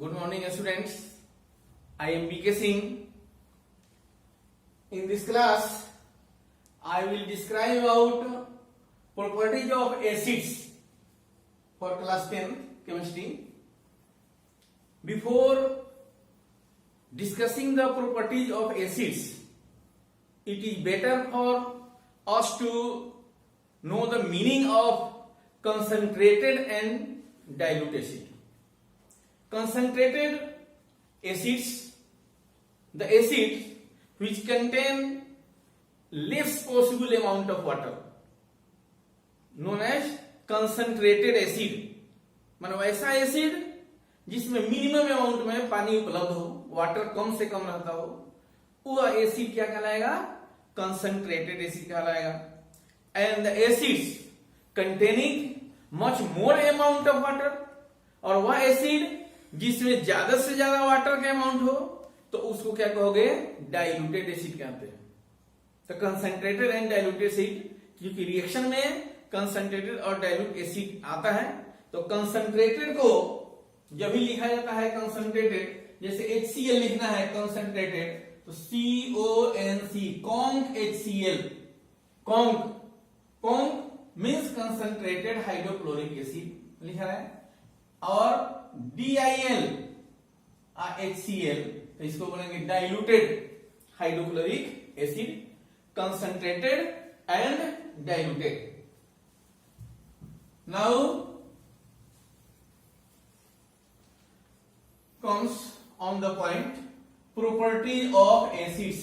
Good morning, students. I am BK Singh. In this class, I will describe about properties of acids for class 10 chemistry. Before discussing the properties of acids, it is better for us to know the meaning of concentrated and dilute acid. Concentrated acids, the acids which contain less possible amount of water, known as concentrated acid. मतलब ऐसा acid जिसमें minimum amount में पानी उपलब्ध हो, water कम से कम रहता हो, वह एसिड क्या कहलाएगा? कंसंट्रेटेड एसिड कहलाएगा. And the acids containing much more amount of water, और वह एसिड जिसमें ज्यादा से ज्यादा वाटर का अमाउंट हो तो उसको क्या कहोगे? डाइल्यूटेड एसिड कहते हैं. तो कंसंट्रेटेड एंड डाइल्यूटेड एसिड, क्योंकि रिएक्शन में कंसंट्रेटेड और डाइल्यूट एसिड आता है, तो कंसंट्रेटेड को जब भी लिखा जाता है कंसंट्रेटेड, जैसे HCl लिखना है कंसंट्रेटेड, तो CONC, conc HCl, conc means concentrated hydrochloric acid लिखा है, और DIL HCl, तो इसको बोलेंगे diluted hydrochloric acid, concentrated and diluted. Now comes on the point property of acids.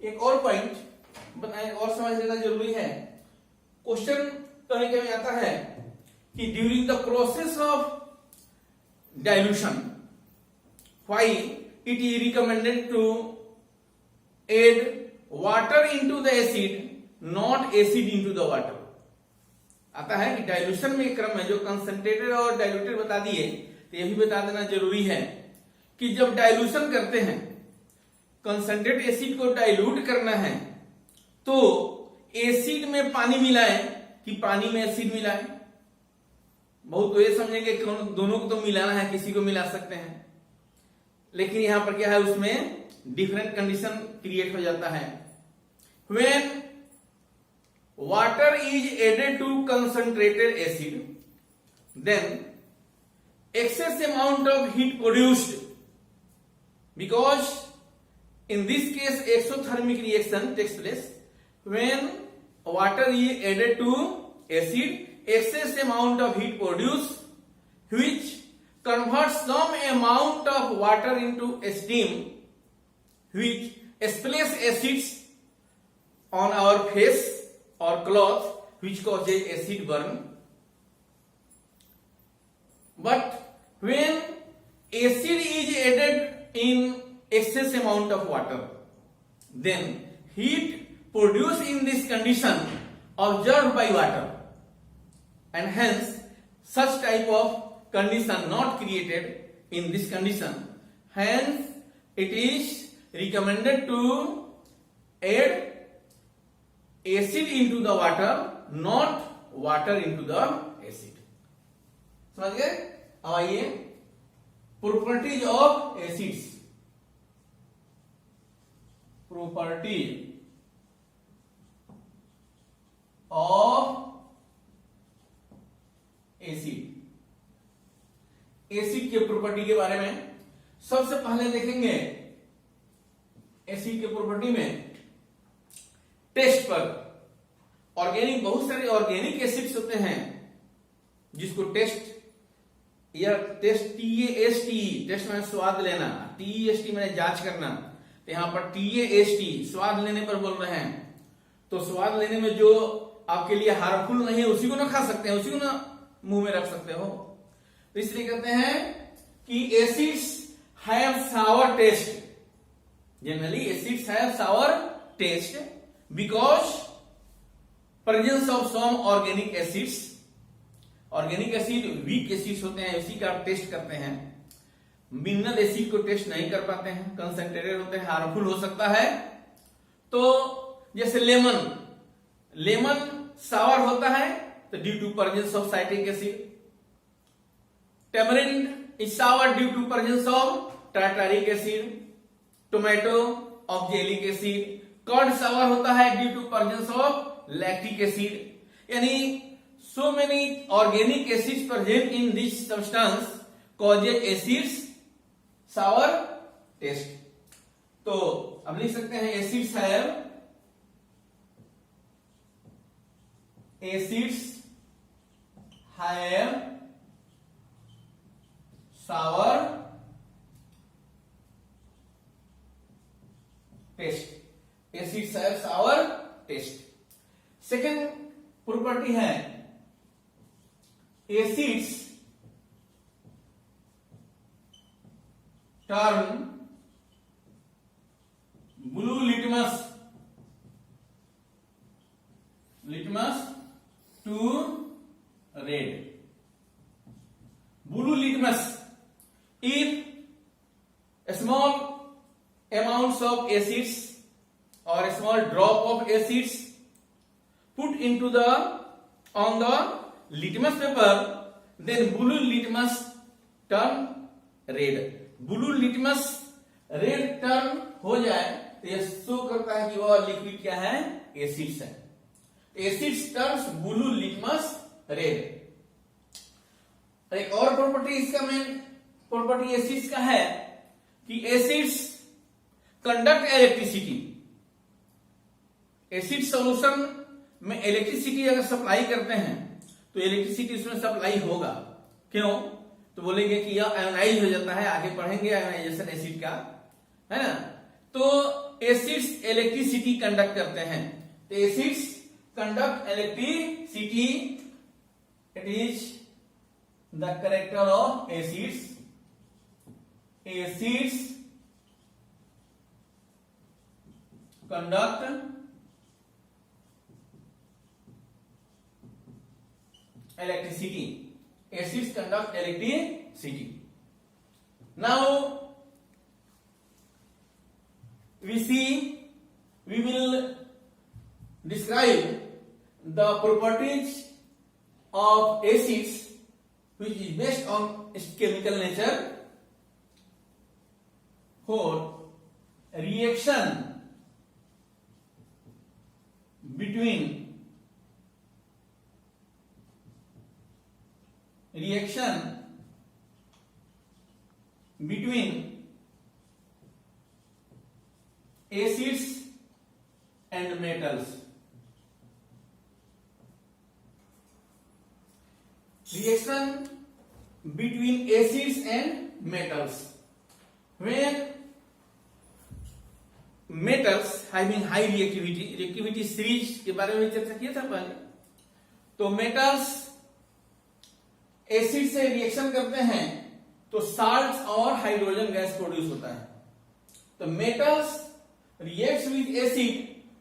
एक और पॉइंट बताएं और समझ लेना जरूरी है. क्वेश्चन कभी कभी आता है कि during the process of dilution why it is recommended to add water into the acid, not acid into the water. आता है कि डाइल्यूशन में क्रम में जो कंसंट्रेटेड और डाइल्यूटेड बता दिए, तो यह भी बता देना जरूरी है कि जब डाइल्यूशन करते हैं, कंसंट्रेट एसिड को डाइल्यूट करना है, तो एसिड में पानी मिलाएं कि पानी में एसिड मिलाएं. बहुत तो ये समझेंगे कि दोनों को तो मिलाना है, किसी को मिला सकते हैं, लेकिन यहां पर क्या है, उसमें डिफरेंट कंडीशन क्रिएट हो जाता है. When water is added to concentrated acid, then excess amount of heat produced, because in this case exothermic reaction takes place. When water is added to acid, excess amount of heat produced, which converts some amount of water into steam, which splash acids on our face or cloth, which causes acid burn. But when acid is added in excess amount of water, then heat produced in this condition absorbed by water, and hence such type of condition not created in this condition. Hence it is recommended to add acid into the water, not water into the acid. समझ गए? अब आइए properties of acids. Properties of acid. Acid के property के बारे में सबसे पहले देखेंगे. एसिड के प्रॉपर्टी में टेस्ट पर, ऑर्गेनिक, बहुत सारे ऑर्गेनिक एसिड्स होते हैं जिसको टेस्ट या टेस्ट TAST, टेस्ट में स्वाद लेना, TEST में जांच करना, तो यहां पर TAST स्वाद लेने पर बोल रहे हैं. तो स्वाद लेने में जो आपके लिए हार्मफुल नहीं है उसी को ना खा सकते हैं, उसी को ना मुंह में रख सकते हो. तो इसलिए कहते हैं कि acids have sour taste. Generally acids have sour taste because presence of some organic acids. Organic acid weak acids होते हैं, इसी का टेस्ट करते हैं. मिनरल एसिड को टेस्ट नहीं कर पाते हैं, कंसंट्रेटेड होते हैं, हार्मफुल हो सकता है. तो जैसे लेमन सावर होता है तो due to presence of citric acid. tamarind is sour due to presence of tartaric acid, tomato of jellic acid, curd sour होता है due to presence of lactic acid. यानी so many organic acids present in this substance causes acids sour taste. तो अब लिख सकते हैं acids have sour taste. Acids have sour taste. Second property है acids turn blue litmus to red. Blue litmus, if small amounts of acids or a small drop of acids put into on the litmus paper, then blue litmus turn red. Blue litmus red turn हो जाए तो यह show करता है कि वह liquid क्या है, एसिड्स है. Acids turns blue litmus red. एक और प्रॉपर्टी इसका मेन प्रॉपर्टी एसिड्स का है कि acids conduct electricity. Acid solution में इलेक्ट्रिसिटी अगर सप्लाई करते हैं तो इलेक्ट्रिसिटी उसमें सप्लाई होगा. क्यों? तो बोलेंगे कि यह आयोनाइज हो जाता है, आगे पढ़ेंगे आयोनाइजेशन एसिड का, है ना. तो एसिड्स इलेक्ट्रिसिटी कंडक्ट करते हैं. तो acids conduct electricity. It is the character of acids. Acids conduct electricity. Acids conduct electricity. Now we will describe the properties of acids which is based on its chemical nature for reaction between acids and metals. Reaction between acids and metals. When metals having high reactivity series के बारे में चर्चा किया था पहले. तो metals acid से reaction करते हैं तो साल्ट और हाइड्रोजन गैस प्रोड्यूस होता है. तो metals reacts with acid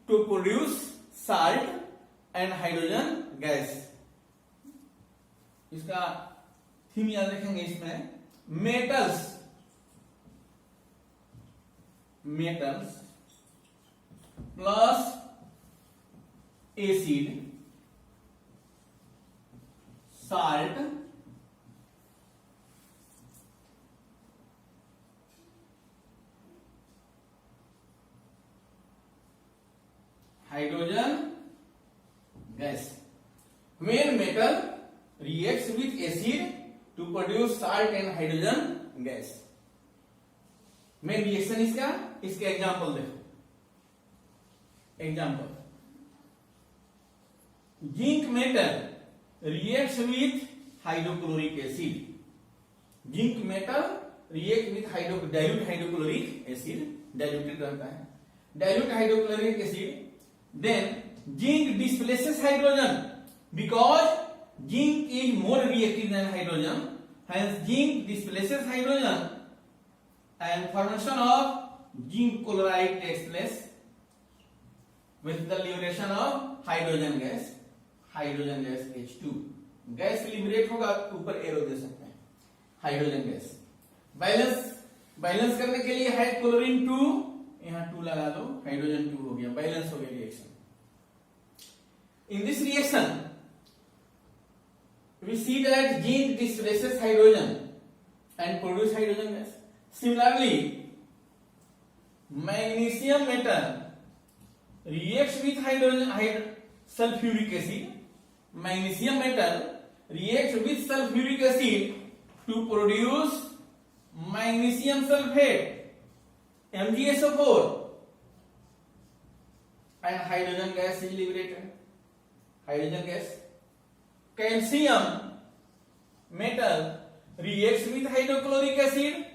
to produce salt and hydrogen gas. इसका थीम याद रखेंगे. इसमें metals plus acid salt hydrogen gas. When metal reacts with acid to produce salt and hydrogen gas. Main reaction इसके example देखो. Example, zinc metal reacts with hydrochloric acid. Zinc metal react with dilute hydrochloric acid. Diluted रहता है. Dilute hydrochloric acid. Then zinc displaces hydrogen because zinc is more reactive than hydrogen. Hence zinc displaces hydrogen and formation of zinc chloride takes place with the liberation of hydrogen gas. Hydrogen gas H2. Gas liberate होगा तो ऊपर arrow दे सकते हैं. Hydrogen gas. Balance करने के लिए है chlorine 2, यहां 2 लगा दो, हाइड्रोजन 2 हो गया. बैलेंस हो गया reaction. In this reaction we see that zinc displaces hydrogen and produce hydrogen gas. Similarly, magnesium metal reacts with sulfuric acid. Magnesium metal reacts with sulfuric acid to produce magnesium sulfate, MgSO4, and hydrogen gas is liberated. Hydrogen gas. Calcium metal reacts with hydrochloric acid.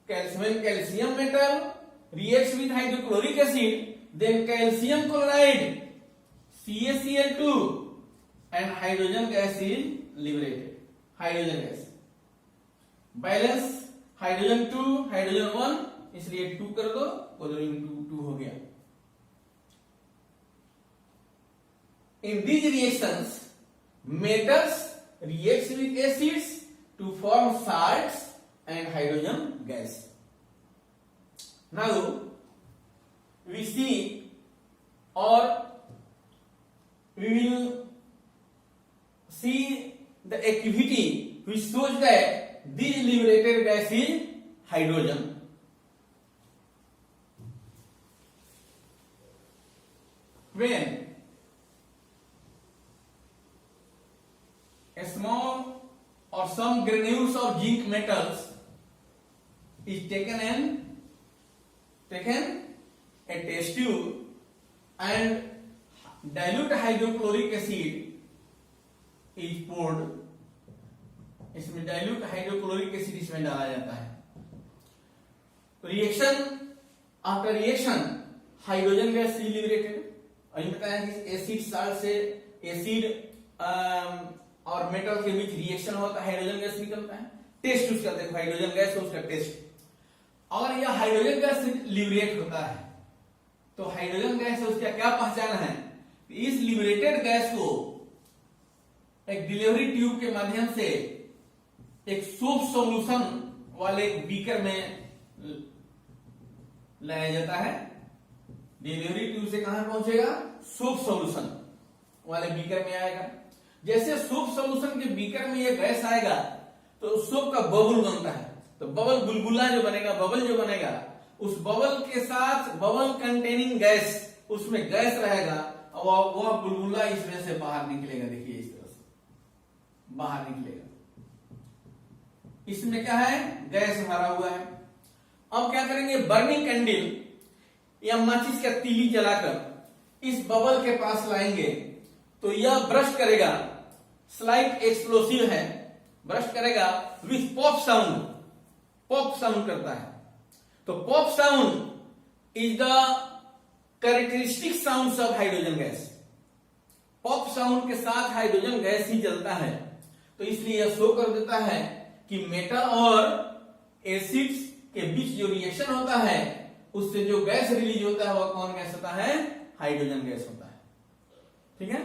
When calcium metal reacts with hydrochloric acid, then calcium chloride, CaCl2, and hydrogen gas is liberated. Hydrogen gas. Balance hydrogen 2 hydrogen 1, इसलिए 2 कर दो, chlorine 2 हो गया. In these reactions, metals reacts with acids to form salts and hydrogen gas. Now we see, or we will see the activity which shows that this liberated gas is hydrogen. When a small or some granules of zinc metals is taken a test tube and dilute hydrochloric acid is poured. इसमें dilute hydrochloric acid इसमें डाला जाता है. Reaction, after reaction hydrogen gas is liberated. अभी बताया कि acid salt से acid और मेटल के बीच रिएक्शन होता है, हाइड्रोजन गैस निकलता है. टेस्ट उसका देखो, हाइड्रोजन गैस है उसका टेस्ट. अगर यह हाइड्रोजन गैस लिबरेट होता है तो हाइड्रोजन गैस है उसका क्या पहचान है? इस लिबरेटेड गैस को एक डिलीवरी ट्यूब के माध्यम से एक सोप सॉल्यूशन वाले बीकर में लाया जाता है. डिलीवरी ट्यूब से कहां पहुंचेगा? सोप सॉल्यूशन वाले बीकर में आएगा. जैसे सोप सॉल्यूशन के बीकर में ये गैस आएगा तो सोप का बबल बनता है. तो बबल, बुलबुला जो बनेगा, बबल जो बनेगा, उस बबल के साथ बबल कंटेनिंग गैस, उसमें गैस रहेगा और वह बुलबुला इसमें से बाहर निकलेगा. देखिए इस तरह से बाहर निकलेगा. इसमें क्या है? गैस भरा हुआ है. अब क्या करेंगे? बर्निंग कैंडल या माचिस का तीली जलाकर इस बबल के पास लाएंगे तो यह ब्रश करेगा. स्लाइट एक्सप्लोसिव है, ब्रश करेगा with pop sound. Pop sound करता है. तो pop sound is the characteristic sound of hydrogen gas. Pop sound के साथ हाइड्रोजन गैस ही जलता है. तो इसलिए यह शो कर देता है कि मेटल और एसिड्स के बीच जो रिएक्शन होता है उससे जो गैस रिलीज होता है वह कौन गैस होता है? हाइड्रोजन गैस होता है. ठीक है.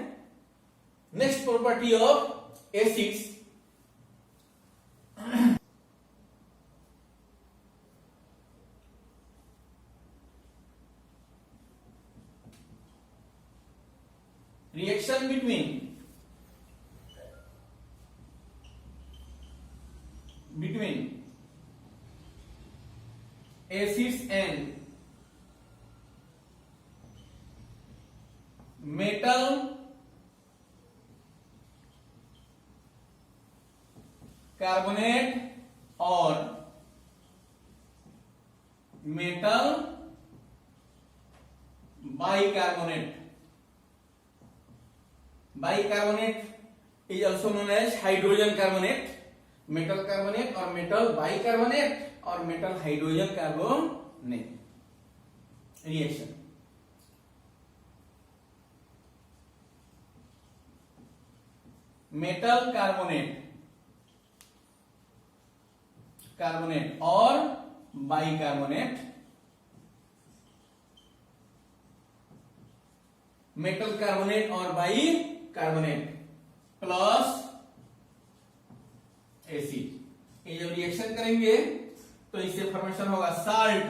Next property of acids, reaction between acids and metal carbonate और metal bicarbonate. Bicarbonate is also known as hydrogen carbonate. Metal carbonate और मेटल बाइकार्बोनेट और metal hydrogen carbonate reaction. Metal carbonate और bicarbonate. Metal carbonate और bicarbonate plus acid. ये जब reaction करेंगे तो इससे फॉर्मेशन होगा साल्ट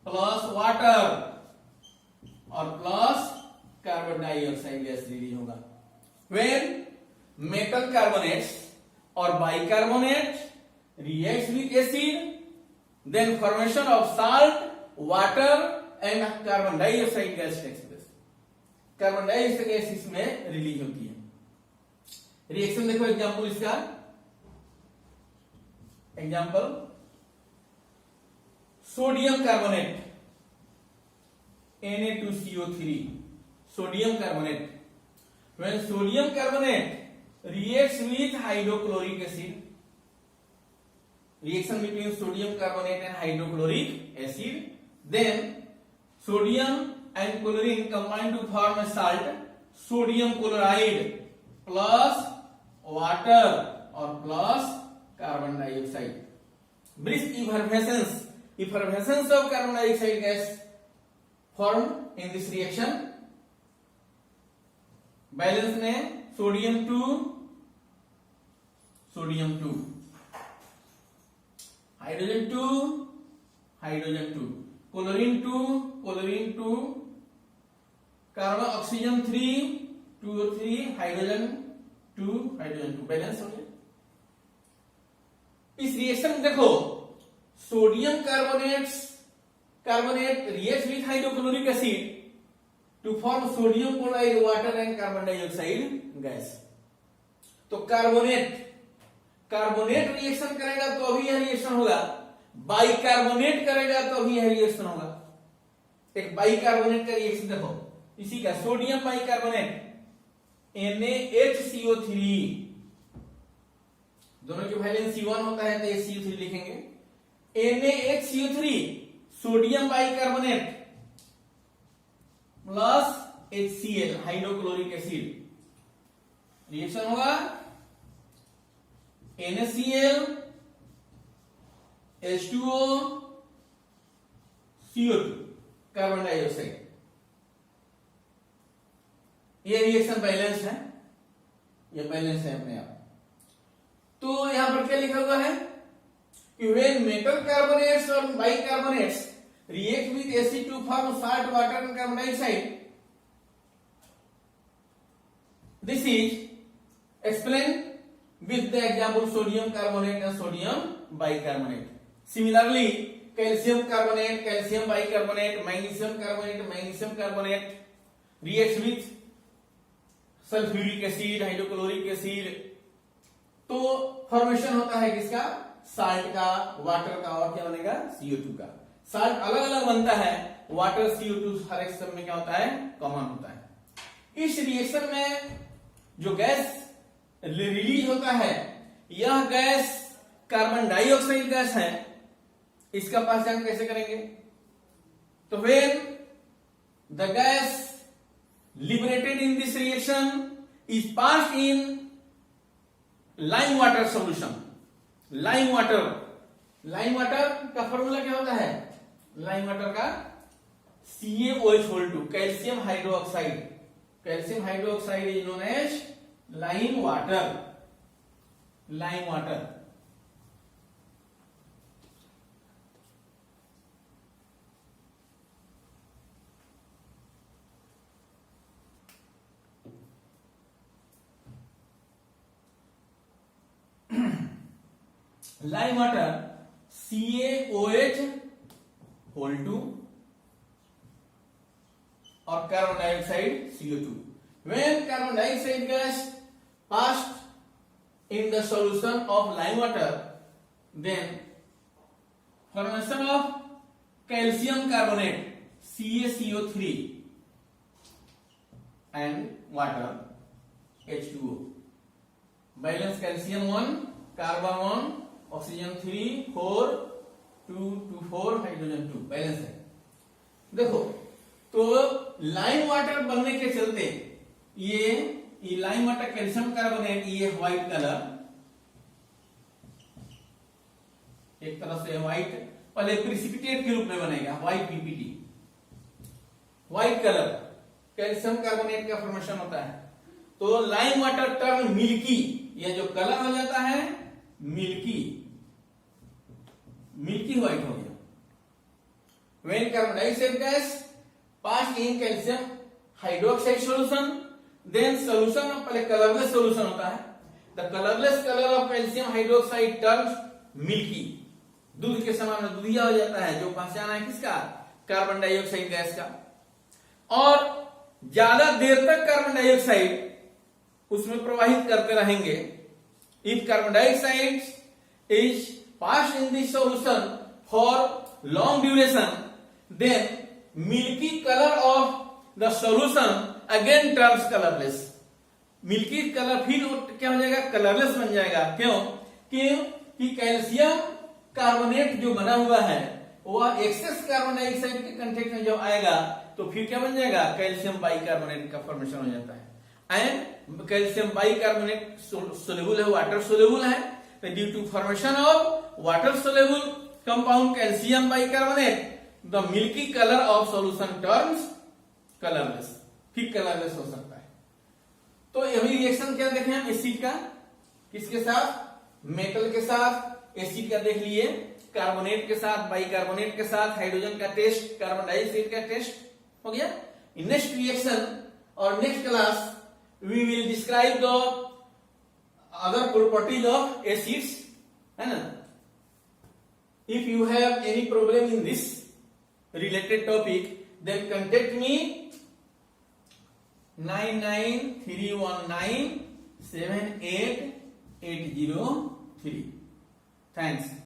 प्लस वाटर और plus carbon dioxide gas release होगा. when metal carbonates or bicarbonate reacts with acid, then formation of salt, water and carbon dioxide gas takes place. Carbon dioxide gas इसमें release होती है। Reaction देखो example इसका, example sodium carbonate Na2CO3, sodium carbonate. When sodium carbonate reacts with hydrochloric acid, reaction between sodium carbonate and hydrochloric acid, then sodium and chlorine combine to form a salt, sodium chloride plus water or plus carbon dioxide. Brisk effervescence of carbon dioxide gas formed in this reaction. Balance में sodium 2 hydrogen 2 chlorine 2 carbon oxygen 2 और 3 hydrogen 2 balance हो गया। इस reaction में देखो sodium carbonate reacts with hydrochloric acid to form sodium chloride, water and carbon dioxide gas. तो carbonate reaction करेगा तो भी यह रिएक्शन होगा, बाइकार्बोनेट करेगा तो भी यह रिएक्शन होगा। एक बाइकार्बोनेट का रिएक्शन देखो, इसी का सोडियम बाइकार्बोनेट NaHCO3, दोनों की वैलेंस C1 होता है तो HCO3 लिखेंगे। NaHCO3 sodium bicarbonate plus HCl hydrochloric acid reaction होगा NaCl H2O CO2 carbon dioxide. ये रिएक्शन बैलेंस है, ये बैलेंस है अपने आप। तो यहां पर क्या लिखा हुआ है कि when metal carbonates or bicarbonates react with acid to form salt, water and carbon dioxide, this is explained with the example sodium carbonate and sodium bicarbonate. Similarly, calcium carbonate, calcium bicarbonate, magnesium carbonate reacts with sulfuric acid, hydrochloric acid, तो formation होता है किसका, salt का, water का और क्या बनेगा CO2 का। साल्ट अलग अलग बनता है, वाटर CO2 हर एक सब में क्या होता है, कॉमन होता है। इस रिएक्शन में जो गैस रिलीज होता है यह गैस कार्बन डाइऑक्साइड गैस है। इसका पहचान कैसे करेंगे, तो when the gas liberated in this reaction is passed in lime water solution. Lime water का फॉर्मूला क्या होता है, लाइम वाटर का CaOH2 calcium hydroxide is known as lime water. Lime water CaOH2 और carbon dioxide CO2. When carbon dioxide gas passed in the solution of lime water, then formation of calcium carbonate CaCO3 and water H2O. Balance calcium 1, carbon 1, oxygen 3, 4, 2, 2, 4, hydrogen 2 balance है। देखो तो lime water बनने के चलते ये lime water calcium carbonate, ये white colour, एक तरह से व्हाइट, पहले प्रिसिपिटेट के रूप में बनेगा white PPT, white colour calcium carbonate का फॉर्मेशन होता है। तो लाइम वाटर टर्न मिल्की, यह जो कलर हो जाता है मिल्की व्हाइट हो गया। When carbon dioxide gas passed in calcium hydroxide solution, then solution, पहले कलरलेस सोल्यूशन होता है। The colourless colour of calcium hydroxide turns milky, दूध के समान में दूधिया हो जाता है, जो पहचान है किसका, कार्बन डाइऑक्साइड गैस का। और ज्यादा देर तक कार्बन डाइऑक्साइड उसमें प्रवाहित करते रहेंगे। If carbon dioxide is pass in this solution for long duration, then milky colour of the solution again turns colourless. Milky colour फिर क्या हो जाएगा, कलरलेस बन जाएगा। क्यों? कि कैल्शियम कार्बोनेट जो बना हुआ है वह एक्सेस कार्बन डाइऑक्साइड के कंटेक्ट में जब आएगा तो फिर क्या बन जाएगा, कैल्शियम बाइकार्बोनेट का फॉर्मेशन हो जाता है। एंड कैल्शियम बाइकार्बोनेट सोल्यूबल है, वाटर सोल्यूबल है, तो due to formation of water soluble compound calcium bicarbonate the milky colour of solution turns colourless, फिर कलरलेस हो सकता है। तो यही रिएक्शन क्या देखें हम एसिड का, किसके साथ, मेटल के साथ। एसिड का देख लिए, कार्बोनेट के साथ, बाइकार्बोनेट के साथ, हाइड्रोजन का टेस्ट, कार्बन डाइऑक्साइड का टेस्ट हो गया। इन नेक्स्ट रिएक्शन और next class we will describe the other properties of acids, है ना। If you have any problem in this related topic, then contact me 993197883. Thanks.